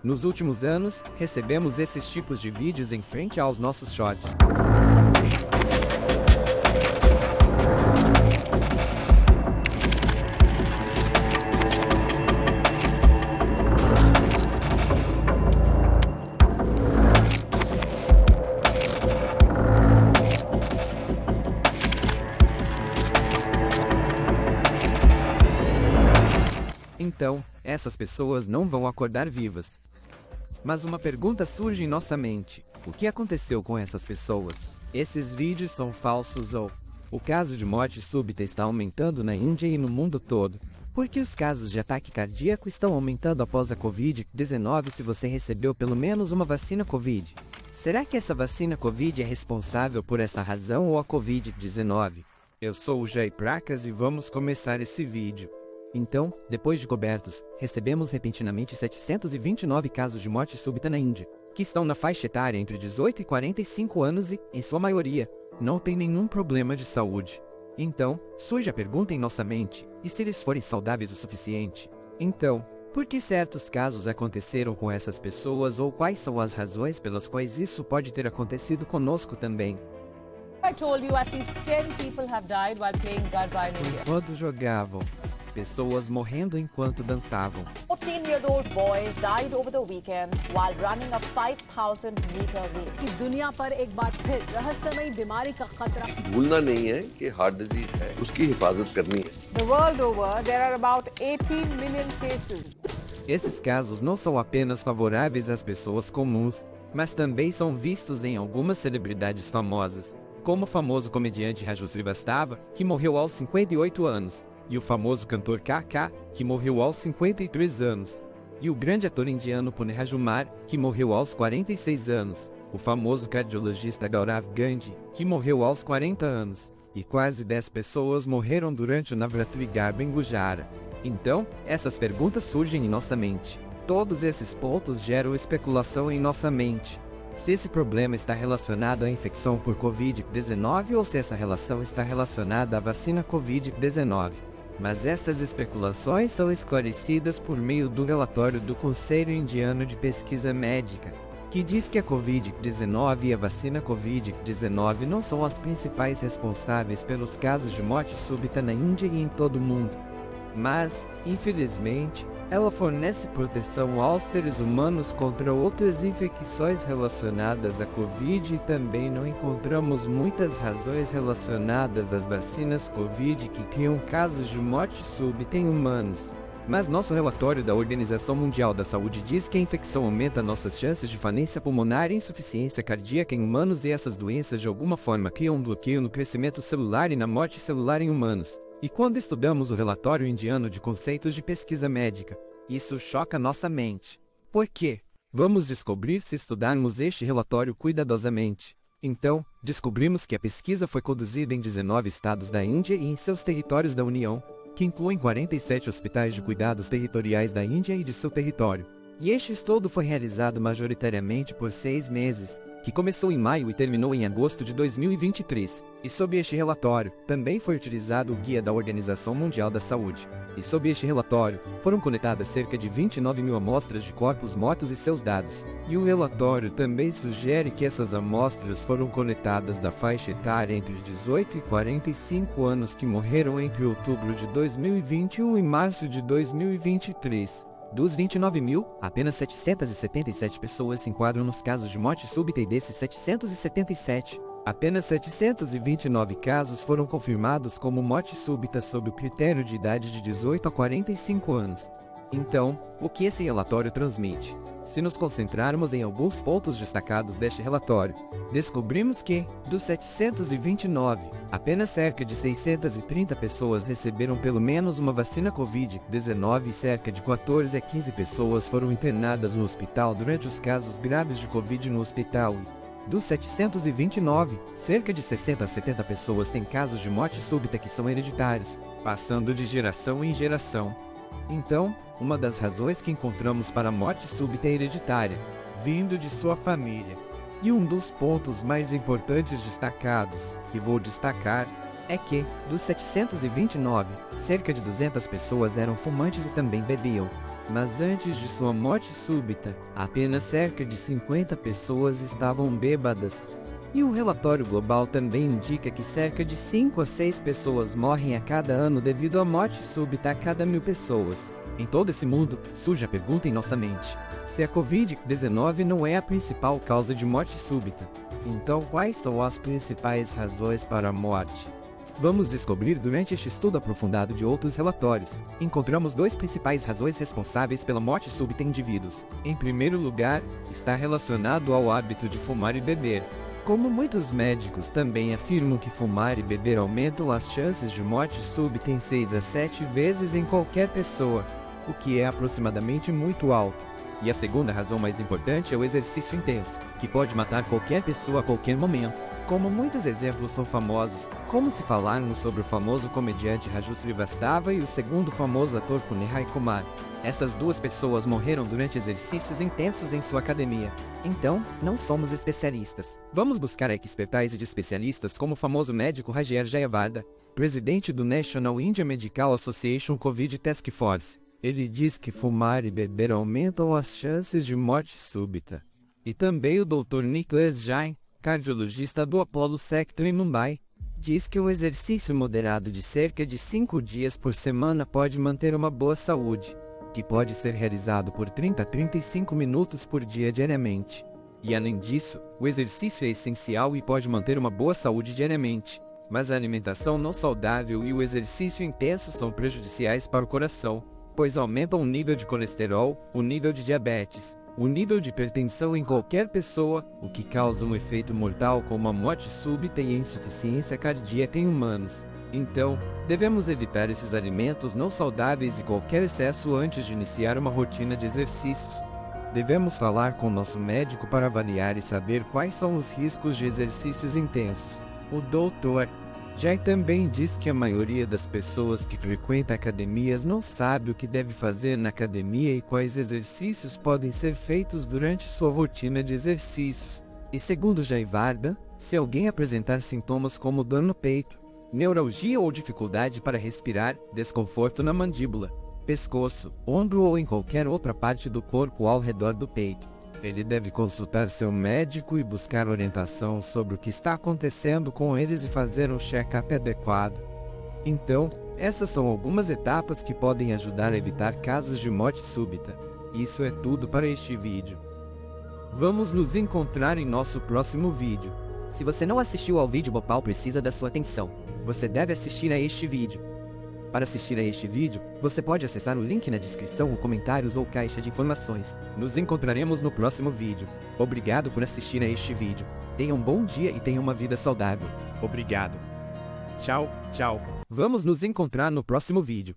Nos últimos anos, recebemos esses tipos de vídeos em frente aos nossos shorts. Então, essas pessoas não vão acordar vivas. Mas uma pergunta surge em nossa mente: o que aconteceu com essas pessoas? Esses vídeos são falsos ou o caso de morte súbita está aumentando na Índia e no mundo todo? Por que os casos de ataque cardíaco estão aumentando após a Covid-19 se você recebeu pelo menos uma vacina Covid? Será que essa vacina Covid é responsável por essa razão ou a Covid-19? Eu sou o Jay Prakas e vamos começar esse vídeo. Então, depois de cobertos, recebemos repentinamente 729 casos de morte súbita na Índia, que estão na faixa etária entre 18 e 45 anos e, em sua maioria, não têm nenhum problema de saúde. Então, surge a pergunta em nossa mente: e se eles forem saudáveis o suficiente? Então, por que certos casos aconteceram com essas pessoas ou quais são as razões pelas quais isso pode ter acontecido conosco também? I told you at least 10 people have died while playing Garba in India. Enquanto jogavam, pessoas morrendo enquanto dançavam. 14-year-old boy died over the weekend while running a 5,000-meter race. कि दुनिया पर एक बार फिर रहस्यमयी बीमारी का खतरा। भूलना नहीं है कि हार्ट डिजीज है, उसकी हिफाजत करनी है। The world over, there are about 18 million cases. Esses casos não são apenas favoráveis às pessoas comuns, mas também são vistos em algumas celebridades famosas, como o famoso comediante Raju Srivastava, que morreu aos 58 anos, e o famoso cantor KK, que morreu aos 53 anos, e o grande ator indiano Punit Rajkumar, que morreu aos 46 anos, o famoso cardiologista Gaurav Gandhi, que morreu aos 40 anos, e quase 10 pessoas morreram durante o Navratri Garba em Gujarat. Então, essas perguntas surgem em nossa mente. Todos esses pontos geram especulação em nossa mente. Se esse problema está relacionado à infecção por Covid-19 ou se essa relação está relacionada à vacina Covid-19. Mas essas especulações são esclarecidas por meio do relatório do Conselho Indiano de Pesquisa Médica, que diz que a Covid-19 e a vacina Covid-19 não são as principais responsáveis pelos casos de morte súbita na Índia e em todo o mundo. Mas, infelizmente, ela fornece proteção aos seres humanos contra outras infecções relacionadas à Covid e também não encontramos muitas razões relacionadas às vacinas Covid que criam casos de morte súbita em humanos. Mas nosso relatório da Organização Mundial da Saúde diz que a infecção aumenta nossas chances de falência pulmonar e insuficiência cardíaca em humanos e essas doenças de alguma forma criam um bloqueio no crescimento celular e na morte celular em humanos. E quando estudamos o relatório indiano de conceitos de pesquisa médica, isso choca nossa mente. Por quê? Vamos descobrir se estudarmos este relatório cuidadosamente. Então, descobrimos que a pesquisa foi conduzida em 19 estados da Índia e em seus territórios da União, que incluem 47 hospitais de cuidados territoriais da Índia e de seu território. E este estudo foi realizado majoritariamente por 6 meses, que começou em maio e terminou em agosto de 2023. E sob este relatório, também foi utilizado o Guia da Organização Mundial da Saúde. E sob este relatório, foram coletadas cerca de 29 mil amostras de corpos mortos e seus dados. E o relatório também sugere que essas amostras foram coletadas da faixa etária entre 18 e 45 anos que morreram entre outubro de 2021 e março de 2023. Dos 29 mil, apenas 777 pessoas se enquadram nos casos de morte súbita e desses 777, apenas 729 casos foram confirmados como morte súbita sob o critério de idade de 18 a 45 anos. Então, o que esse relatório transmite? Se nos concentrarmos em alguns pontos destacados deste relatório, descobrimos que, dos 729, apenas cerca de 630 pessoas receberam pelo menos uma vacina Covid-19 e cerca de 14 a 15 pessoas foram internadas no hospital durante os casos graves de Covid no hospital e, dos 729, cerca de 60 a 70 pessoas têm casos de morte súbita que são hereditários, passando de geração em geração. Então, uma das razões que encontramos para a morte súbita é hereditária, vindo de sua família. E um dos pontos mais importantes destacados, que vou destacar, é que, dos 729, cerca de 200 pessoas eram fumantes e também bebiam. Mas antes de sua morte súbita, apenas cerca de 50 pessoas estavam bêbadas. E o relatório global também indica que cerca de 5 a 6 pessoas morrem a cada ano devido à morte súbita a cada 1000 pessoas. Em todo esse mundo, surge a pergunta em nossa mente: se a Covid-19 não é a principal causa de morte súbita, então quais são as principais razões para a morte? Vamos descobrir durante este estudo aprofundado de outros relatórios. Encontramos 2 principais razões responsáveis pela morte súbita em indivíduos. Em primeiro lugar, está relacionado ao hábito de fumar e beber. Como muitos médicos também afirmam que fumar e beber aumentam as chances de morte súbita em 6 a 7 vezes em qualquer pessoa, o que é aproximadamente muito alto. E a segunda razão mais importante é o exercício intenso, que pode matar qualquer pessoa a qualquer momento. Como muitos exemplos são famosos, como se falarmos sobre o famoso comediante Raju Srivastava e o segundo famoso ator Punihai Kumar. Essas 2 pessoas morreram durante exercícios intensos em sua academia. Então, não somos especialistas. Vamos buscar a expertise de especialistas como o famoso médico Rajiv Jayawardena, presidente do National Indian Medical Association Covid Task Force. Ele diz que fumar e beber aumentam as chances de morte súbita. E também o Dr. Nicholas Jain, cardiologista do Apollo Sector em Mumbai, diz que o exercício moderado de cerca de 5 dias por semana pode manter uma boa saúde, que pode ser realizado por 30 a 35 minutos por dia diariamente. E além disso, o exercício é essencial e pode manter uma boa saúde diariamente. Mas a alimentação não saudável e o exercício intenso são prejudiciais para o coração, pois aumentam o nível de colesterol, o nível de diabetes, o nível de hipertensão em qualquer pessoa, o que causa um efeito mortal como a morte súbita e a insuficiência cardíaca em humanos. Então, devemos evitar esses alimentos não saudáveis e qualquer excesso antes de iniciar uma rotina de exercícios. Devemos falar com nosso médico para avaliar e saber quais são os riscos de exercícios intensos. O Dr. Jain também diz que a maioria das pessoas que frequentam academias não sabe o que deve fazer na academia e quais exercícios podem ser feitos durante sua rotina de exercícios. E segundo Jayawardena, se alguém apresentar sintomas como dor no peito, neuralgia ou dificuldade para respirar, desconforto na mandíbula, pescoço, ombro ou em qualquer outra parte do corpo ao redor do peito, ele deve consultar seu médico e buscar orientação sobre o que está acontecendo com eles e fazer um check-up adequado. Então, essas são algumas etapas que podem ajudar a evitar casos de morte súbita. Isso é tudo para este vídeo. Vamos nos encontrar em nosso próximo vídeo. Se você não assistiu ao vídeo, Bhopal precisa da sua atenção. Você deve assistir a este vídeo. Para assistir a este vídeo, você pode acessar o link na descrição ou comentários ou caixa de informações. Nos encontraremos no próximo vídeo. Obrigado por assistir a este vídeo. Tenha um bom dia e tenha uma vida saudável. Obrigado. Tchau, tchau. Vamos nos encontrar no próximo vídeo.